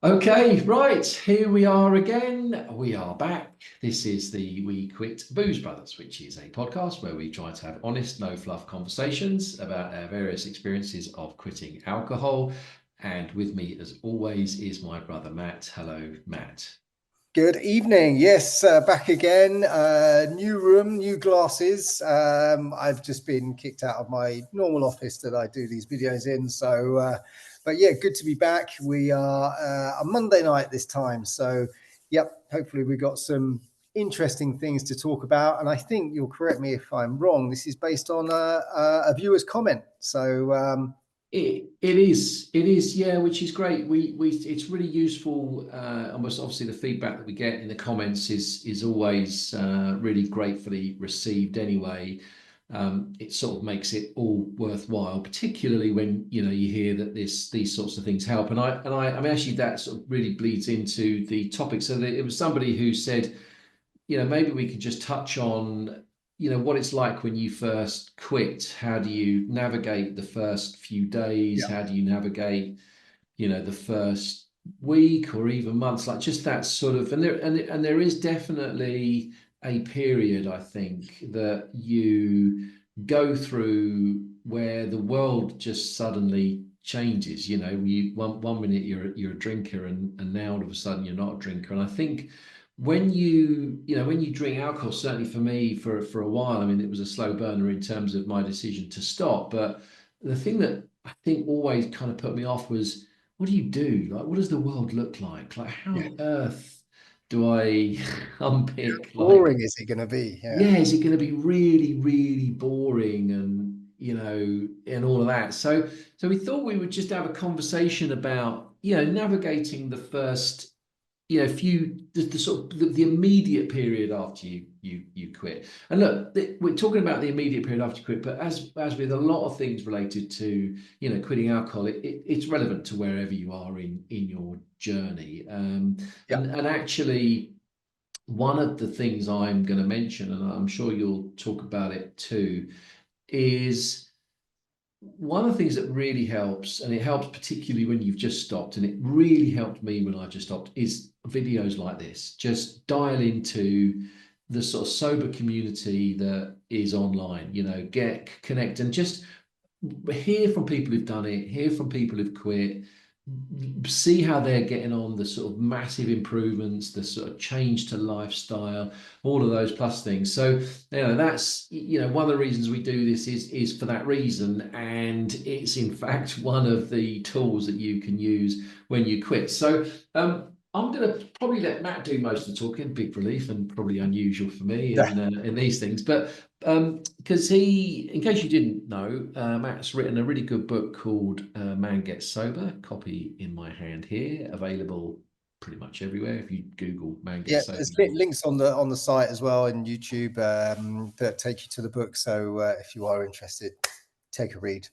Okay, right, here we are again. We are back. This is the We Quit Booze Brothers, which is a podcast where we try to have honest, no fluff conversations about our various experiences of quitting alcohol. And with me, as always, is my brother Matt. Hello, Matt. Good evening. Yes, back again. New room, new glasses. I've just been kicked out of my normal office that I do these videos in. But yeah, good to be back. We are a Monday night this time. So, yep, hopefully we got some interesting things to talk about. And I think you'll correct me if I'm wrong. This is based on a viewer's comment. It is, yeah, which is great. We it's really useful. Almost obviously the feedback that we get in the comments is always really gratefully received. Anyway, it sort of makes it all worthwhile, particularly when you hear that these sorts of things help. I mean, actually, that sort of really bleeds into the topic. So it was somebody who said, maybe we could just touch on, what it's like when you first quit. How do you navigate the first few days? Yeah. How do you navigate, the first week or even months? Like just that sort of, and there is definitely a period, I think, that you go through where the world just suddenly changes. You one minute you're a drinker, and now all of a sudden you're not a drinker. And I think when you drink alcohol, certainly for me, for a while, I mean, it was a slow burner in terms of my decision to stop. But the thing that I think always kind of put me off was, what do you do? Like, what does the world look like? Like, how Yeah. on earth do I unpick, like, Boring is it going to be? Yeah. yeah, is it going to be really, really boring, and and all of that? So we thought we would just have a conversation about, navigating the first, few the sort of the immediate period after you quit. And look, we're talking about the immediate period after you quit, but as with a lot of things related to quitting alcohol, it's relevant to wherever you are in your journey. Yeah. And actually, one of the things I'm going to mention, and I'm sure you'll talk about it too, is one of the things that really helps, and it helps particularly when you've just stopped, and it really helped me when I just stopped, is videos like this. Just dial into the sort of sober community that is online, get connect and just hear from people who've done it, hear from people who've quit, see how they're getting on, the sort of massive improvements, the sort of change to lifestyle, all of those plus things. So, that's, one of the reasons we do this is for that reason. And it's in fact one of the tools that you can use when you quit. So, I'm going to probably let Matt do most of the talking. Big relief, and probably unusual for me in these things. But because in case you didn't know, Matt's written a really good book called Man Gets Sober. Copy in my hand here, available pretty much everywhere. If you Google Man Yeah, Gets Sober, there's links on the site as well in YouTube that take you to the book. So if you are interested, take a read.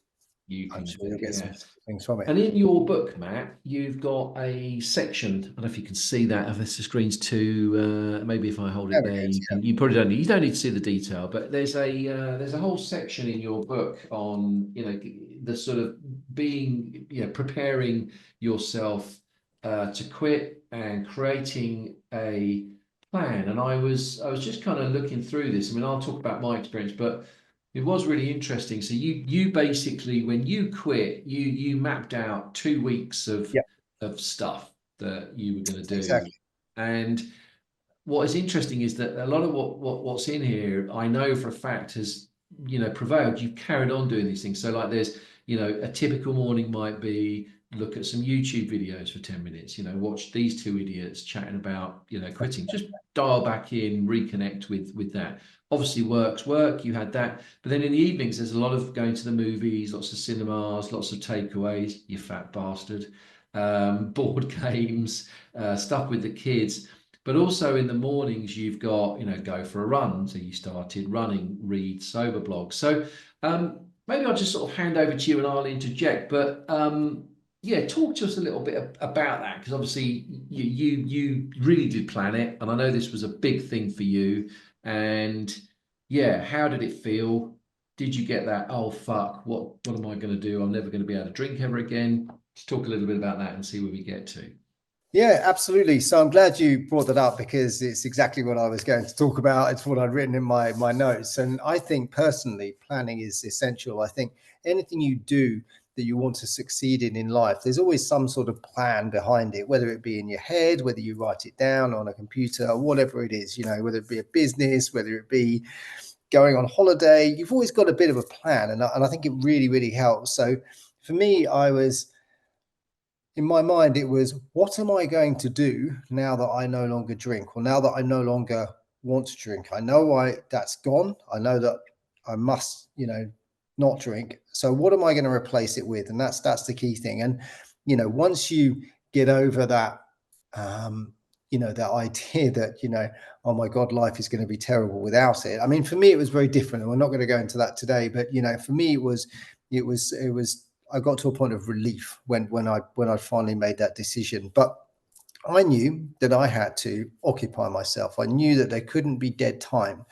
you I'm can, sure you'll get some yes. things from it. And in your book, Matt, you've got a section. I don't know if you can see that. If this screen's too, maybe if I hold There it we there, go. you can. You probably don't need. You don't need to see the detail, but there's a whole section in your book on the sort of being preparing yourself to quit and creating a plan. And I was just kind of looking through this. I mean, I'll talk about my experience, but it was really interesting. So you basically, when you quit, you mapped out 2 weeks of Yeah, stuff that you were going to do. exactly. And what is interesting is that a lot of what's in here, I know for a fact has prevailed. You've carried on doing these things. So like there's a typical morning might be look at some YouTube videos for 10 minutes. Watch these two idiots chatting about quitting. Just dial back in, reconnect with that. Obviously, work's work. You had that, but then in the evenings, there's a lot of going to the movies, lots of cinemas, lots of takeaways. You fat bastard. Board games, stuff with the kids. But also in the mornings, you've got, go for a run. So you started running, read sober blogs. So maybe I'll just sort of hand over to you and I'll interject. But yeah, talk to us a little bit about that, because obviously you really did plan it, and I know this was a big thing for you. And yeah, how did it feel? Did you get that? Oh fuck! What am I going to do? I'm never going to be able to drink ever again. Let's talk a little bit about that and see where we get to. Yeah, absolutely. So I'm glad you brought that up because it's exactly what I was going to talk about. It's what I'd written in my notes. And I think personally, planning is essential. I think anything you do that you want to succeed in life, there's always some sort of plan behind it, whether it be in your head, whether you write it down on a computer, or whatever it is, whether it be a business, whether it be going on holiday, you've always got a bit of a plan. And I think it really, really helps. So for me, I was in my mind, it was, what am I going to do now that I no longer drink, or now that I no longer want to drink? I know that's gone. I know that I must, not drink. So what am I going to replace it with? And that's the key thing. And once you get over that, that idea that oh my God, life is going to be terrible without it. I mean, for me, it was very different, and we're not going to go into that today. But for me, it was I got to a point of relief when I finally made that decision. But I knew that I had to occupy myself. I knew that there couldn't be dead time.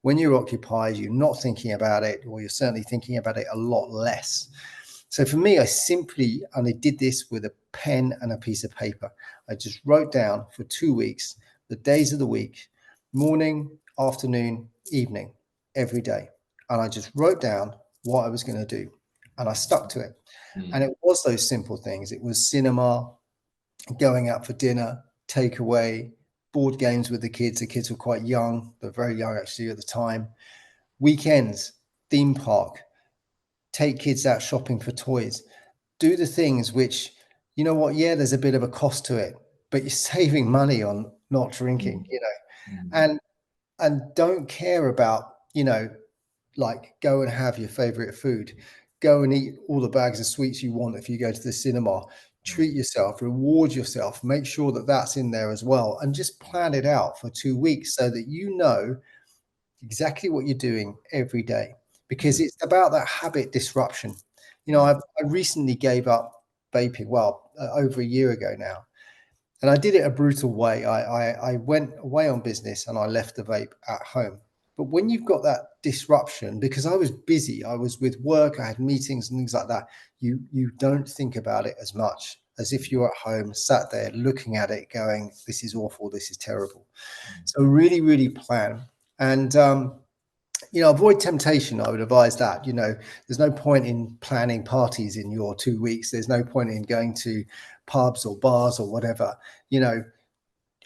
When you're occupied, you're not thinking about it, or you're certainly thinking about it a lot less. So for me, I did this with a pen and a piece of paper. I just wrote down for 2 weeks the days of the week, morning, afternoon, evening, every day. And I just wrote down what I was going to do. And I stuck to it. And Mm, it was those simple things. It was cinema, going out for dinner, takeaway, board games with the kids. The kids were quite young, they're very young actually at the time. Weekends, theme park, take kids out shopping for toys, do the things which, yeah, there's a bit of a cost to it, but you're saving money on not drinking, mm, mm, and don't care about, like, go and have your favorite food, go and eat all the bags of sweets you want if you go to the cinema, mm, treat yourself, reward yourself, make sure that that's in there as well, and just plan it out for 2 weeks so that you know exactly what you're doing every day, because yeah. it's about that habit disruption. Mm, I recently gave up vaping, well, over a year ago now, and I did it a brutal way. I went away on business and I left the vape at home. But when you've got that disruption, because I was busy, I was with work, I had meetings and things like that, you don't think about it as much as if you're at home, sat there looking at it, going, "This is awful, this is terrible." So really, really plan. And avoid temptation. I would advise that. There's no point in planning parties in your 2 weeks. There's no point in going to pubs or bars or whatever. You know,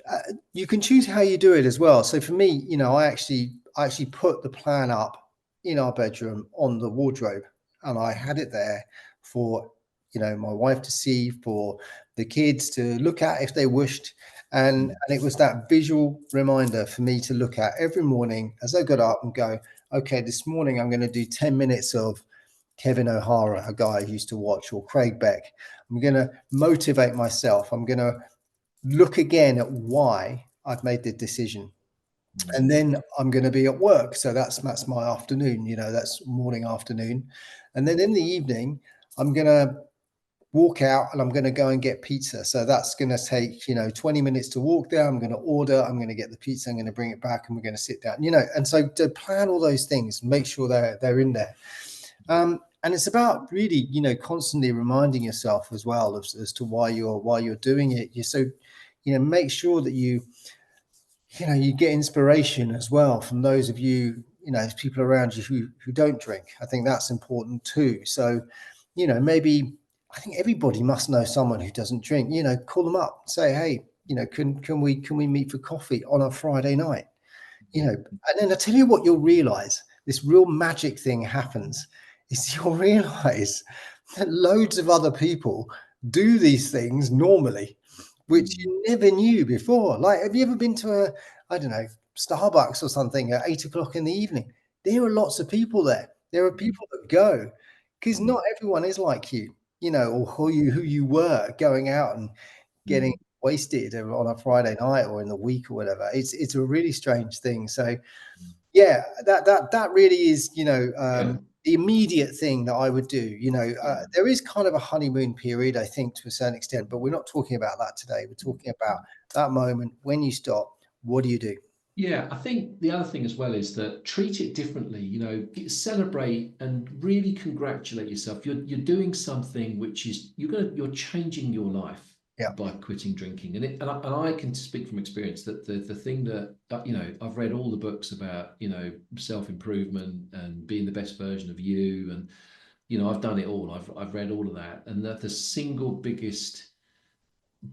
uh, you can choose how you do it as well. So for me, I actually put the plan up in our bedroom on the wardrobe, and I had it there for my wife to see, for the kids to look at if they wished, and mm, and it was that visual reminder for me to look at every morning as I got up and go, okay, this morning I'm going to do 10 minutes of Kevin O'Hara, a guy I used to watch, or Craig Beck. I'm going to motivate myself. I'm going to look again at why I've made the decision. mm, And then I'm going to be at work. So that's my afternoon, that's morning, afternoon. And then in the evening, I'm going to walk out and I'm going to go and get pizza. So that's going to take, 20 minutes to walk there. I'm going to order, I'm going to get the pizza, I'm going to bring it back, and we're going to sit down, and so to plan all those things, make sure they're in there. And it's about really, constantly reminding yourself as well as to why you're doing it. You so, make sure that you get inspiration as well from those of you, people around you who don't drink. I think that's important too. So, maybe I think everybody must know someone who doesn't drink. Call them up, say, hey, can we meet for coffee on a Friday night? And then I tell you what, you'll realize this real magic thing happens is you'll realize that loads of other people do these things normally, which mm, you never knew before. Like, have you ever been to I don't know, Starbucks or something at 8 o'clock in the evening? There are lots of people there. There are mm, people that go, because mm, not everyone is like you, or who you were going out and getting mm, wasted on a Friday night or in the week or whatever. It's a really strange thing. So yeah, that really is, yeah. the immediate thing that I would do. Yeah. There is kind of a honeymoon period, I think, to a certain extent, but we're not talking about that today. We're talking about that moment when you stop. What do you do? Yeah, I think the other thing as well is that treat it differently. Celebrate and really congratulate yourself. You're doing something which is you're changing your life. Yeah. by quitting drinking. And I can speak from experience that the thing that, I've read all the books about, self-improvement and being the best version of you. And, I've done it all. I've read all of that. And that the single biggest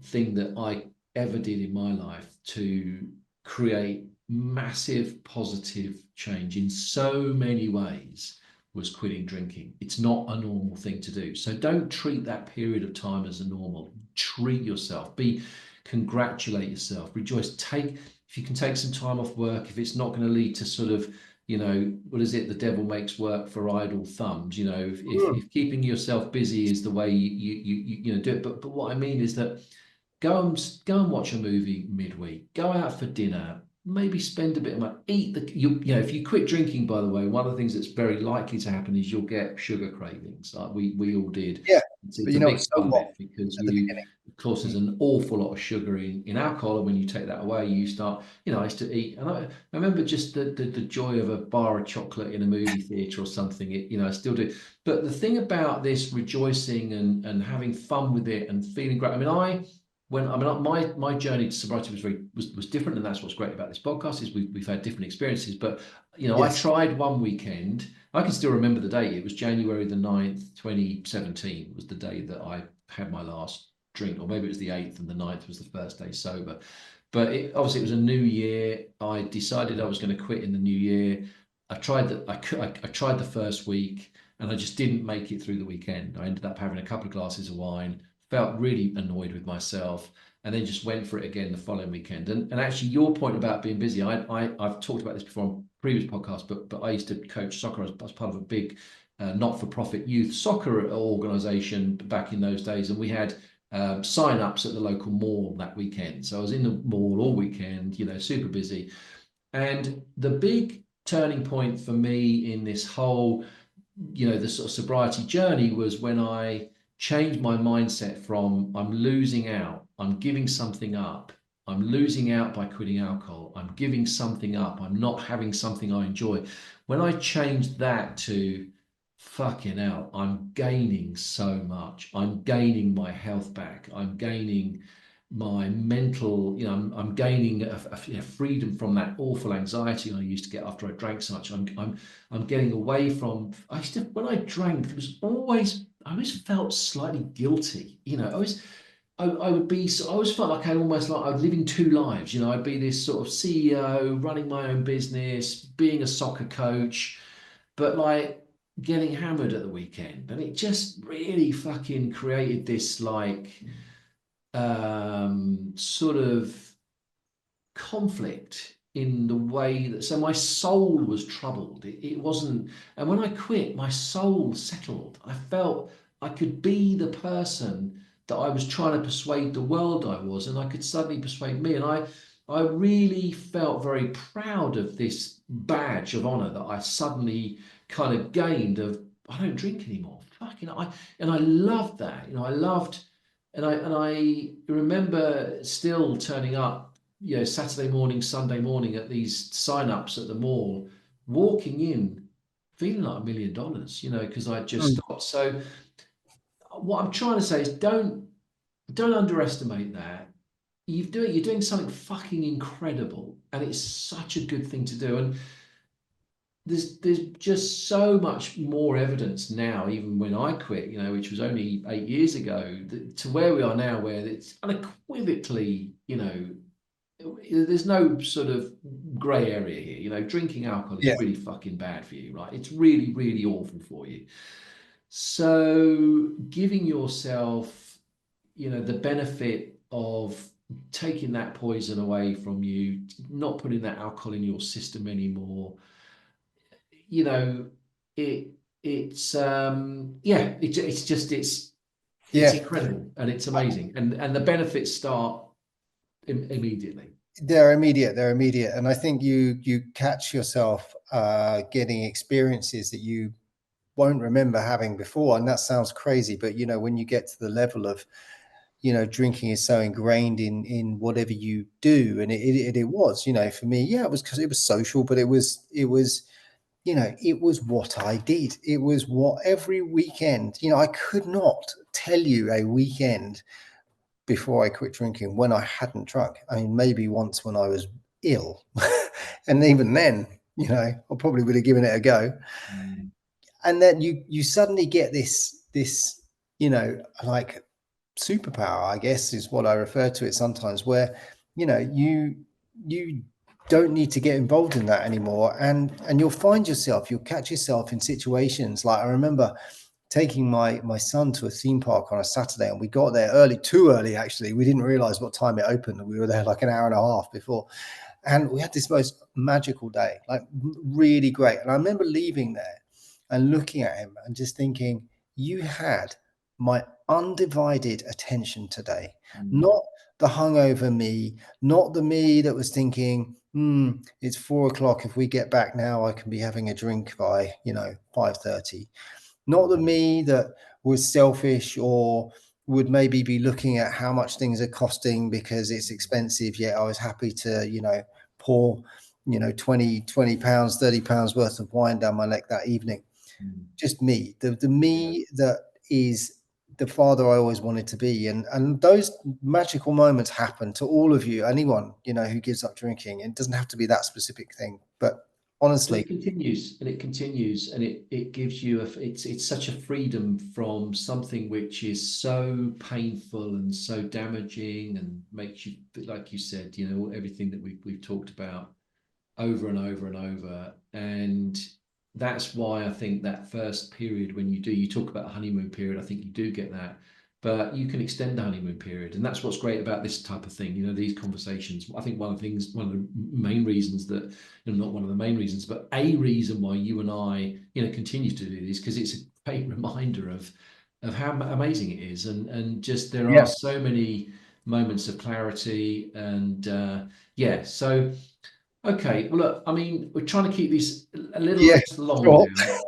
thing that I ever did in my life to create massive positive change in so many ways was quitting drinking. It's not a normal thing to do. So don't treat that period of time as a normal. Treat yourself. Congratulate yourself. Rejoice. If you can take some time off work, if it's not going to lead to sort of, what is it? The devil makes work for idle thumbs. If keeping yourself busy is the way you do it. But what I mean is that go and watch a movie midweek. Go out for dinner. Maybe spend a bit of money. Eat if you quit drinking, by the way, one of the things that's very likely to happen is you'll get sugar cravings, like we all did. Yeah. It's But a big so part of what it because at the beginning? of course, there's an awful lot of sugar in alcohol, and when you take that away, you start. I used to eat, and I remember just the joy of a bar of chocolate in a movie theater or something. I still do. But the thing about this rejoicing and having fun with it and feeling great. I mean, my journey to sobriety was different, and that's what's great about this podcast is we've had different experiences. But I Yes. tried one weekend. I can still remember the date. It was January the 9th, 2017 was the day that I had my last drink, or maybe it was the 8th and the 9th was the first day sober. But obviously it was a new year. I decided I was going to quit in the new year. I tried the first week, and I just didn't make it through the weekend. I ended up having a couple of glasses of wine, felt really annoyed with myself, and then just went for it again the following weekend. And actually, your point about being busy, I've talked about this before on previous podcasts, but I used to coach soccer as part of a big not-for-profit youth soccer organization back in those days, and we had sign-ups at the local mall that weekend. So I was in the mall all weekend, super busy. And the big turning point for me in this whole the sort of sobriety journey was when I changed my mindset from I'm losing out, I'm giving something up, I'm losing out by quitting alcohol, I'm giving something up, I'm not having something I enjoy. When I changed that to fucking hell, I'm gaining so much, I'm gaining my health back, I'm gaining my mental, I'm gaining a freedom from that awful anxiety I used to get after I drank so much. I'm getting away from. When I drank, I always felt slightly guilty. I would be. I always felt like I was living two lives. I'd be this sort of CEO, running my own business, being a soccer coach, but like getting hammered at the weekend, and it just really fucking created this like sort of conflict in the way that so my soul was troubled. It wasn't, and when I quit, my soul settled. I felt I could be the person that I was trying to persuade the world I was, and I could suddenly persuade me. And I really felt very proud of this badge of honor that I suddenly kind of gained of I don't drink anymore. Fucking I loved that. I loved and I remember still turning up, Saturday morning, Sunday morning at these sign-ups at the mall, walking in, feeling like $1 million, because I just Mm. stopped. So what I'm trying to say is don't underestimate that. You're doing something fucking incredible, and it's such a good thing to do. And there's just so much more evidence now, even when I quit, which was only 8 years ago, to where we are now, where it's unequivocally, there's no sort of grey area here. Drinking alcohol is Yeah. really fucking bad for you, right? It's really, really awful for you. So giving yourself, the benefit of taking that poison away from you, not putting that alcohol in your system anymore, you know, it it's yeah, it's just it's Yeah. incredible and it's amazing, and the benefits start immediately. They're immediate, and I think you catch yourself getting experiences that you won't remember having before, and that sounds crazy, but when you get to the level of drinking is so ingrained in whatever you do, and it was for me, yeah, it was because it was social, but it was what I did. It was what every weekend, I could not tell you a weekend before I quit drinking when I hadn't drunk. I mean, maybe once when I was ill, and even then, I probably would have given it a go. Mm. And then you suddenly get this like superpower, I guess is what I refer to it sometimes, where you don't need to get involved in that anymore, and you'll catch yourself in situations like I remember taking my son to a theme park on a Saturday, and we got there early, too early actually. We didn't realize what time it opened, and we were there like an hour and a half before, and we had this most magical day, like really great. And I remember leaving there and looking at him and just thinking, you had my undivided attention today, Mm. not the hungover me, not the me that was thinking, it's 4 o'clock. If we get back now, I can be having a drink by 5:30. Not the me that was selfish or would maybe be looking at how much things are costing because it's expensive, yet I was happy to pour 20 pounds, 30 pounds worth of wine down my neck that evening. Mm. Just me, the Yeah. me that is the father I always wanted to be. And those magical moments happen to all of you, anyone who gives up drinking. It doesn't have to be that specific thing, but And honestly, it continues, and it continues, and it gives you it's such a freedom from something which is so painful and so damaging, and makes you, like you said, everything that we've talked about over and over and over. And that's why I think that first period, when you talk about a honeymoon period, I think you do get that. But you can extend the honeymoon period. And that's what's great about this type of thing, these conversations. I think one of the main reasons that, not one of the main reasons, but a reason why you and I, continue to do this, because it's a great reminder of how amazing it is. And just there are yeah, so many moments of clarity. And yeah, so okay, well, look, I mean, we're trying to keep these a little yeah, less long sure. now.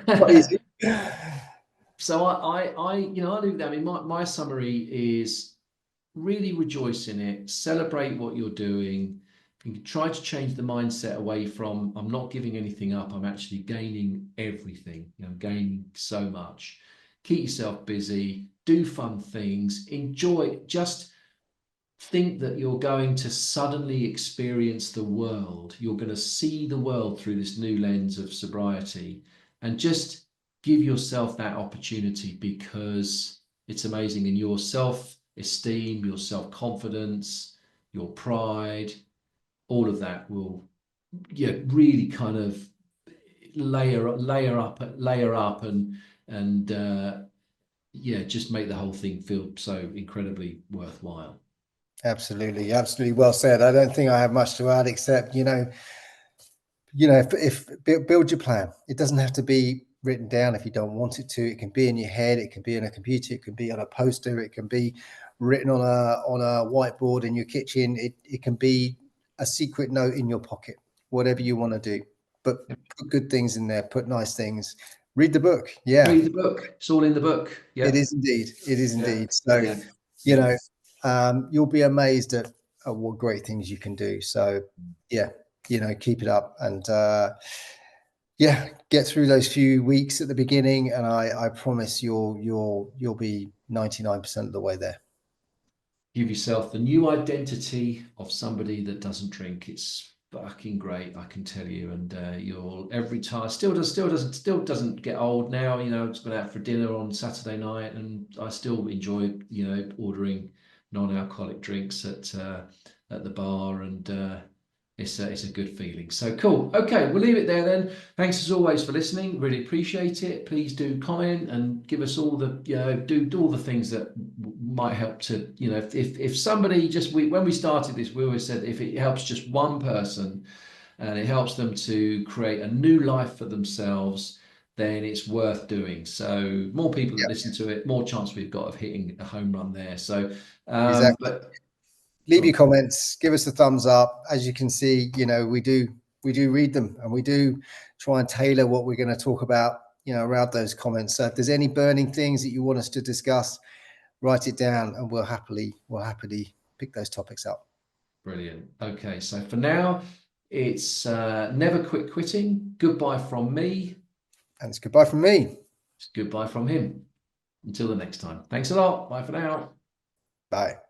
Not Yeah. easy. So I do that. I mean, my summary is really rejoice in it, celebrate what you're doing, and try to change the mindset away from I'm not giving anything up. I'm actually gaining everything. Gaining so much. Keep yourself busy, do fun things, enjoy. Just think that you're going to suddenly experience the world. You're going to see the world through this new lens of sobriety, and just give yourself that opportunity, because it's amazing. And your self esteem, your self confidence, your pride, all of that will, really kind of layer up, and yeah, just make the whole thing feel so incredibly worthwhile. Absolutely, absolutely well said. I don't think I have much to add except if build your plan. It doesn't have to be written down if you don't want it to. It can be in your head, it can be on a computer, it can be on a poster, it can be written on a whiteboard in your kitchen. It can be a secret note in your pocket, whatever you want to do. But put good things in there, put nice things. Read the book. Yeah, Read the book. It's all in the book. it Yeah. is indeed. It is Yeah. indeed. So, Yeah. you Yeah. know, you'll be amazed at what great things you can do. So, yeah, keep it up and yeah, get through those few weeks at the beginning, and I promise you'll be 99% of the way there. Give yourself the new identity of somebody that doesn't drink. It's fucking great, I can tell you. And you'll every time still doesn't get old now. It's been out for dinner on Saturday night, and I still enjoy ordering non-alcoholic drinks at the bar, and it's a good feeling. So cool. Okay, we'll leave it there then. Thanks as always for listening. Really appreciate it. Please do comment and give us all the do all the things that might help to if somebody when we started this, we always said if it helps just one person and it helps them to create a new life for themselves, then it's worth doing. So more people that Yeah, listen to it, more chance we've got of hitting a home run there. So exactly. but Leave your comments, give us a thumbs up. As you can see, we do read them, and we do try and tailor what we're going to talk about, around those comments. So if there's any burning things that you want us to discuss, write it down, and we'll happily pick those topics up. brilliant. Okay, so for now, it's never quit quitting. Goodbye from me. And it's goodbye from me. It's goodbye from him. Until the next time. Thanks a lot. Bye for now. Bye.